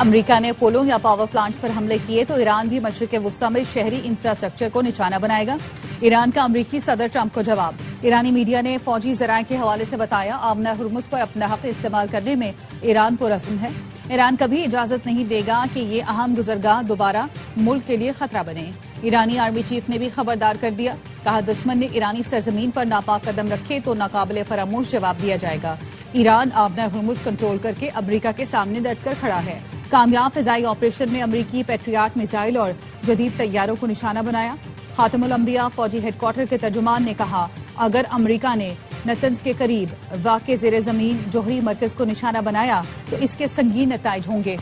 امریکہ نے پولوں یا power plant پر حملے کیے تو ایران بھی مشرق وسطی میں شہری انفراسٹرکچر کو نشانہ بنائے گا۔ ایران کا امریکی صدر ٹرمپ کو جواب۔ ایرانی میڈیا نے فوجی ذرائع کے حوالے سے بتایا، آبنہ ہرمز پر اپنا حق استعمال کرنے میں ایران پرعزم ہے۔ ایران کبھی اجازت نہیں دے گا کہ یہ اہم گزرگاہ دوبارہ ملک کے لیے خطرہ بنے۔ ایرانی آرمی چیف نے بھی خبردار کر دیا، کہا دشمن نے ایرانی سرزمین پر ناپاک قدم رکھے تو ناقابل فراموش جواب دیا جائے گا۔ ایران آبنہ ہرمز کنٹرول کر کے امریکہ کے سامنے ڈٹ کر کھڑا ہے۔ کامیاب فضائی آپریشن میں امریکی پیٹریاٹ میزائل اور جدید طیاروں کو نشانہ بنایا۔ خاتم الانبیاء فوجی ہیڈ کوارٹر کے ترجمان نے کہا، اگر امریکہ نے نتنز کے قریب واقع زیر زمین جوہری مرکز کو نشانہ بنایا تو اس کے سنگین نتائج ہوں گے۔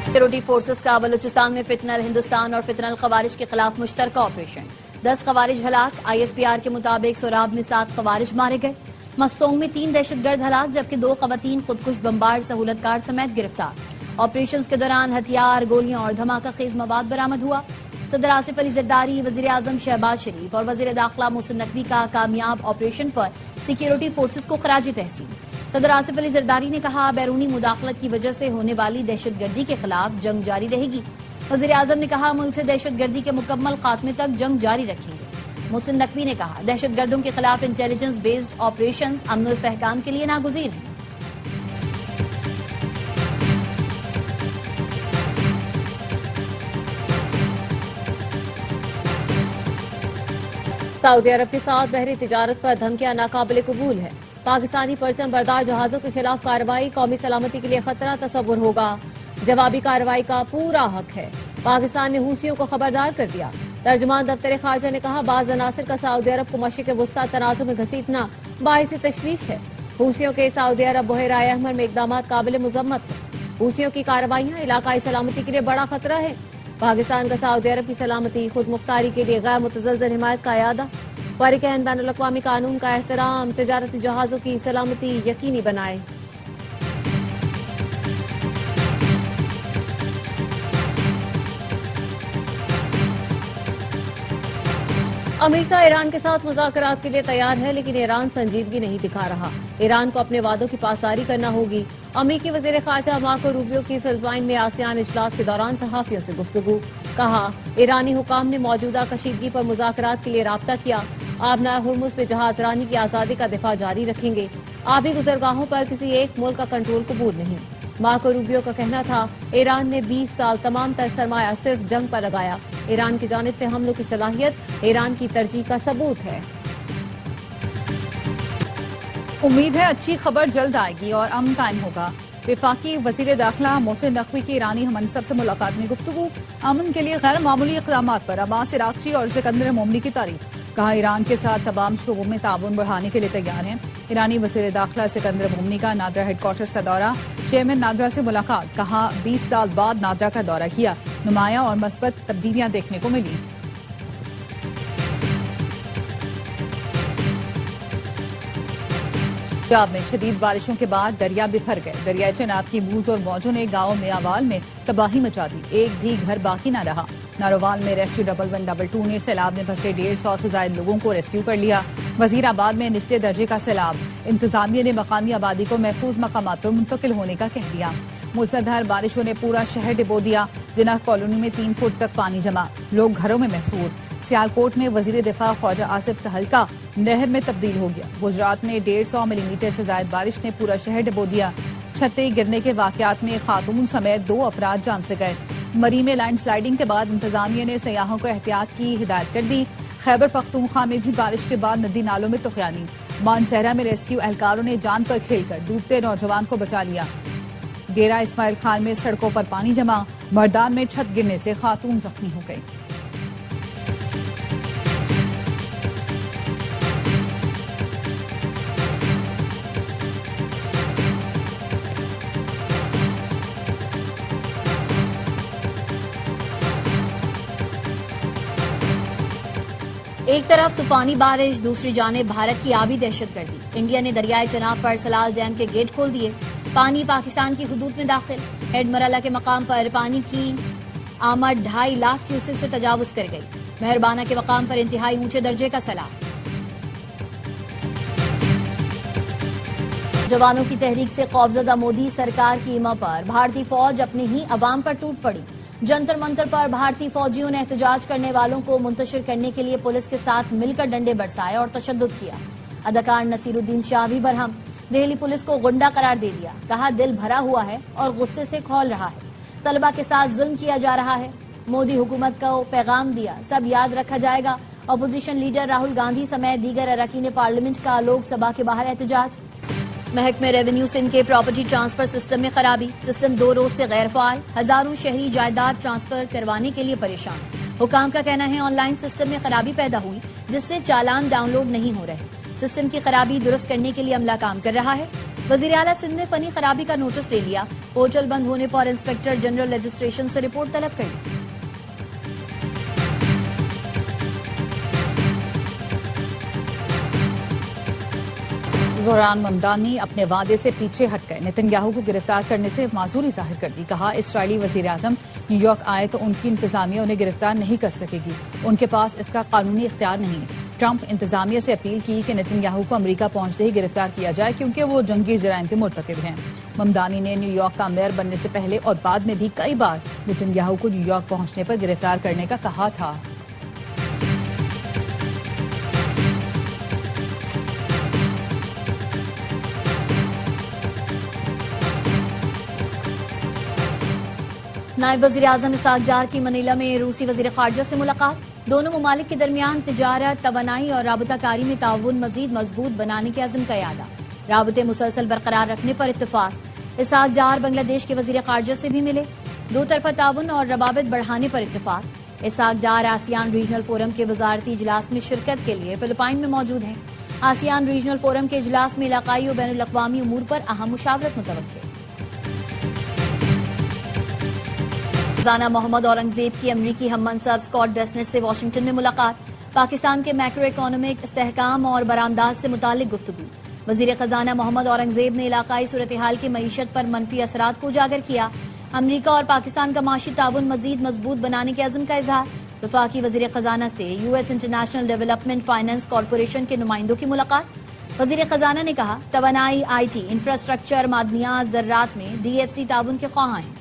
سیکورٹی فورسز کا بلوچستان میں فتنہ الہندوستان اور فتنہ الخوارج کے خلاف مشترکہ آپریشن، 10 خوارج ہلاک۔ ISPR کے مطابق سوراب میں 7 خوارج مارے گئے۔ مستونگ میں 3 دہشت گرد ہلاک جبکہ 2 خواتین خودکش بمبار سہولت کار سمیت گرفتار۔ آپریشنز کے دوران ہتھیار، گولیاں اور دھماکہ خیز مواد برآمد ہوا۔ صدر آصف علی زرداری، وزیر اعظم شہباز شریف اور وزیر داخلہ محسن نقوی کا کامیاب آپریشن پر سیکیورٹی فورسز کو خراج تحسین۔ صدر آصف علی زرداری نے کہا، بیرونی مداخلت کی وجہ سے ہونے والی دہشت گردی کے خلاف جنگ جاری رہے گی۔ وزیر اعظم نے کہا، ملک سے دہشت گردی کے مکمل خاتمے تک جنگ جاری رکھیں گے۔ محسن نقوی نے کہا، دہشت گردوں کے خلاف انٹیلیجنس بیسڈ آپریشنز امن و استحکام کے لیے ناگزیر ہیں۔ سعودی عرب کے ساتھ بحری تجارت پر دھمکیاں ناقابل قبول ہے۔ پاکستانی پرچم بردار جہازوں کے خلاف کارروائی قومی سلامتی کے لیے خطرہ تصور ہوگا۔ جوابی کارروائی کا پورا حق ہے۔ پاکستان نے حوثیوں کو خبردار کر دیا۔ ترجمان دفتر خارجہ نے کہا، بعض عناصر کا سعودی عرب کو مشرق وسطی تنازع میں گھسیٹنا باعث تشویش ہے۔ حوثیوں کے سعودی عرب بحیرہ احمر میں اقدامات قابل مذمت ہیں۔ حوثیوں کی کارروائیاں علاقائی سلامتی کے لیے بڑا خطرہ ہے۔ پاکستان کا سعودی عرب کی سلامتی، خود مختاری کے لیے غیر متزلزل حمایت کا اعادہ۔ فریقین بین الاقوامی قانون کا احترام، تجارتی جہازوں کی سلامتی یقینی بنائے۔ امریکہ ایران کے ساتھ مذاکرات کے لیے تیار ہے، لیکن ایران سنجیدگی نہیں دکھا رہا۔ ایران کو اپنے وعدوں کی پاسداری کرنا ہوگی۔ امریکی وزیر خارجہ مارکو روبیو کی فلپائن میں آسیان اجلاس کے دوران صحافیوں سے گفتگو، کہا، ایرانی حکام نے موجودہ کشیدگی پر مذاکرات کے لیے رابطہ کیا۔ آبنہ ہرمز پہ جہاز رانی کی آزادی کا دفاع جاری رکھیں گے۔ آبی گزرگاہوں پر کسی ایک ملک کا کنٹرول قبول نہیں۔ مارکو روبیو کا کہنا تھا، ایران نے 20 سال تمام تر سرمایہ صرف جنگ پر لگایا۔ ایران کی جانب سے حملوں کی صلاحیت ایران کی ترجیح کا ثبوت ہے۔ امید ہے اچھی خبر جلد آئے گی اور امن قائم ہوگا۔ وفاقی وزیر داخلہ محسن نقوی کی ایرانی ہم منصب سے ملاقات میں گفتگو، امن کے لیے غیر معمولی اقدامات پر عباس عراقچی اور سکندر مومنی کی تعریف، کہا ایران کے ساتھ تمام شعبوں میں تعاون بڑھانے کے لیے تیار ہیں۔ ایرانی وزیر داخلہ سکندر مومنی کا نادرا ہیڈ کوارٹرز کا دورہ، چیئرمین نادرا سے ملاقات، کہا 20 سال بعد نادرا کا دورہ کیا، نمایاں اور مثبت تبدیلیاں دیکھنے کو ملی۔ پنجاب میں شدید بارشوں کے بعد دریا بکھر گئے۔ دریائے چناب کی موج اور موجوں نے گاؤں میاوال میں تباہی مچا دی، ایک بھی گھر باقی نہ رہا۔ ناروال میں ریسکیو 1112 نے سیلاب میں پھنسے 150 سے زائد لوگوں کو ریسکیو کر لیا۔ وزیر آباد میں نچلے درجے کا سیلاب، انتظامیہ نے مقامی آبادی کو محفوظ مقامات پر منتقل ہونے کا کہہ دیا۔ موسلادھار بارشوں نے پورا شہر ڈبو دیا، جناح کالونی میں 3 فٹ تک پانی جمع، لوگ گھروں میں محصور۔ سیالکوٹ میں وزیر دفاع خواجہ آصف کا حلقہ نہر میں تبدیل ہو گیا۔ گجرات میں 150 ملی میٹر سے زائد بارش نے پورا شہر ڈبو دیا۔ چھتیں گرنے کے واقعات میں خاتون سمیت 2 افراد جان سے گئے۔ مری میں لینڈ سلائیڈنگ کے بعد انتظامیہ نے سیاحوں کو احتیاط کی ہدایت کر دی۔ خیبر پختونخوا میں بھی بارش کے بعد ندی نالوں میں طغیانی، مانسہرہ میں ریسکیو اہلکاروں نے جان پر کھیل کر ڈوبتے نوجوان کو بچا لیا۔ ڈیرہ اسماعیل خان میں سڑکوں پر پانی جمع، مردان میں چھت گرنے سے خاتون زخمی ہو گئی۔ ایک طرف طوفانی بارش، دوسری جانب بھارت کی آبی دہشت گردی۔ انڈیا نے دریائے چناب پر سلال ڈیم کے گیٹ کھول دیے، پانی پاکستان کی حدود میں داخل۔ ہیڈ مرالہ کے مقام پر پانی کی آمد 2.5 لاکھ کیوسک سے تجاوز کر گئی۔ مہربانہ کے مقام پر انتہائی اونچے درجے کا سلام۔ جوانوں کی تحریک سے خوفزدہ مودی سرکار کی ایما پر بھارتی فوج اپنی ہی عوام پر ٹوٹ پڑی۔ جنتر منتر پر بھارتی فوجیوں نے احتجاج کرنے والوں کو منتشر کرنے کے لیے پولیس کے ساتھ مل کر ڈنڈے برسائے اور تشدد کیا۔ اداکار نصیر الدین شاہ بھی برہم، دہلی پولیس کو غنڈہ قرار دے دیا، کہا دل بھرا ہوا ہے اور غصے سے کھول رہا ہے، طلبہ کے ساتھ ظلم کیا جا رہا ہے۔ مودی حکومت کو پیغام دیا، سب یاد رکھا جائے گا۔ اپوزیشن لیڈر راہل گاندھی سمیت دیگر اراکین پارلیمنٹ کا لوک سبھا کے باہر احتجاج۔ محکمہ ریونیو سندھ کے پراپرٹی ٹرانسفر سسٹم میں خرابی، سسٹم 2 روز سے غیر فعال، ہزاروں شہری جائیداد ٹرانسفر کروانے کے لیے پریشان۔ حکام کا کہنا ہے آن لائن سسٹم میں خرابی پیدا ہوئی جس سے چالان ڈاؤن لوڈ نہیں ہو رہے۔ سسٹم کی خرابی درست کرنے کے لیے عملہ کام کر رہا ہے۔ وزیر اعلیٰ سندھ نے فنی خرابی کا نوٹس لے لیا، پورٹل بند ہونے پر انسپکٹر جنرل رجسٹریشن سے رپورٹ طلب کر لی۔ زوران ممدانی اپنے وعدے سے پیچھے ہٹ گئے، نتن یاہو کو گرفتار کرنے سے معذوری ظاہر کر دی، کہا اسرائیلی وزیر اعظم نیو یارک آئے تو ان کی انتظامیہ انہیں گرفتار نہیں کر سکے گی، ان کے پاس اس کا قانونی اختیار نہیں ہے۔ ٹرمپ انتظامیہ سے اپیل کی کہ نتن یاہو کو امریکہ پہنچتے ہی گرفتار کیا جائے کیونکہ وہ جنگی جرائم کے مرتکب ہیں۔ ممدانی نے نیو یارک کا میئر بننے سے پہلے اور بعد میں بھی کئی بار نتن یاہو کو نیو یارک پہنچنے پر گرفتار کرنے کا کہا تھا۔ نائب وزیر اعظم اسحاق ڈار کی منیلا میں روسی وزیر خارجہ سے ملاقات، دونوں ممالک کے درمیان تجارت، توانائی اور رابطہ کاری میں تعاون مزید مضبوط بنانے کے عزم کا اعادہ، رابطے مسلسل برقرار رکھنے پر اتفاق۔ اسحاق ڈار بنگلہ دیش کے وزیر خارجہ سے بھی ملے، دو طرفہ تعاون اور روابط بڑھانے پر اتفاق۔ Ishaq Dar ASEAN regional forum کے وزارتی اجلاس میں شرکت کے لیے فلپائن میں موجود ہیں۔ آسیان ریجنل فورم کے اجلاس میں علاقائی و بین الاقوامی امور پر اہم مشاورت متوقع۔ خزانہ محمد اورنگزیب کی امریکی ہم منصب اسکاٹ بیسنٹ سے واشنگٹن میں ملاقات، پاکستان کے میکرو اکنامک استحکام اور برآمدات سے متعلق گفتگو۔ وزیر خزانہ محمد اورنگزیب نے علاقائی صورتحال کی معیشت پر منفی اثرات کو اجاگر کیا، امریکہ اور پاکستان کا معاشی تعاون مزید مضبوط بنانے کے عزم کا اظہار۔ وفاقی وزیر خزانہ سے U S international development finance corporation کے نمائندوں کی ملاقات۔ وزیر خزانہ نے کہا توانائی، آئی ٹی، انفراسٹرکچر، معدنیات، زراعت میں ڈی ایف سی تعاون کے خواہاں ہیں۔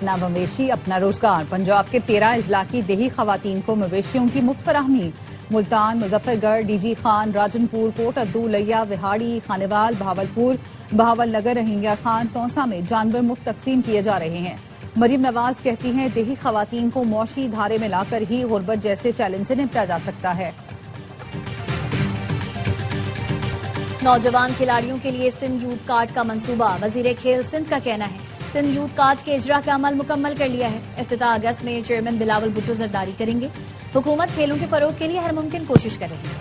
اپنا مویشی اپنا روزگار، پنجاب کے 13 اضلاع کی دیہی خواتین کو مویشیوں کی مفت فراہمی۔ ملتان، مظفر گڑھ، ڈی جی خان، راجن پور، کوٹ ادو، لیا، وہاڑی، خانیوال، بہاولپور، بہاول نگر، رہنگیا خان، تونسا میں جانور مفت تقسیم کیے جا رہے ہیں۔ مریم نواز کہتی ہیں دیہی خواتین کو معاشی دھارے میں لا کر ہی غربت جیسے چیلنج سے نپٹا جا سکتا ہے۔ نوجوان کھلاڑیوں کے لیے سندھ یوتھ کارڈ کا منصوبہ، وزیر کھیل سندھ کا کہنا ہے سندھ یوتھ کارڈ کے اجرا کا عمل مکمل کر لیا ہے۔ افتتاح اگست میں چیئرمین بلاول بھٹو زرداری کریں گے۔ حکومت کھیلوں کے فروغ کے لیے ہر ممکن کوشش کر رہی ہے۔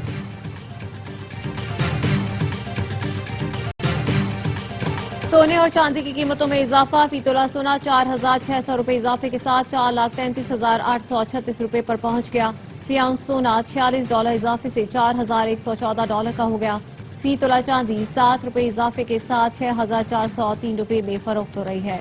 سونے اور چاندی کی قیمتوں میں اضافہ، فی تولہ سونا 4,600 روپے اضافے کے ساتھ 4,33,836 روپے پر پہنچ گیا۔ فی اونس سونا $46 اضافے سے $4,114 کا ہو گیا۔ فی تولہ چاندی 7 روپے اضافے کے ساتھ 6,403 روپے میں فروخت ہو رہی ہے۔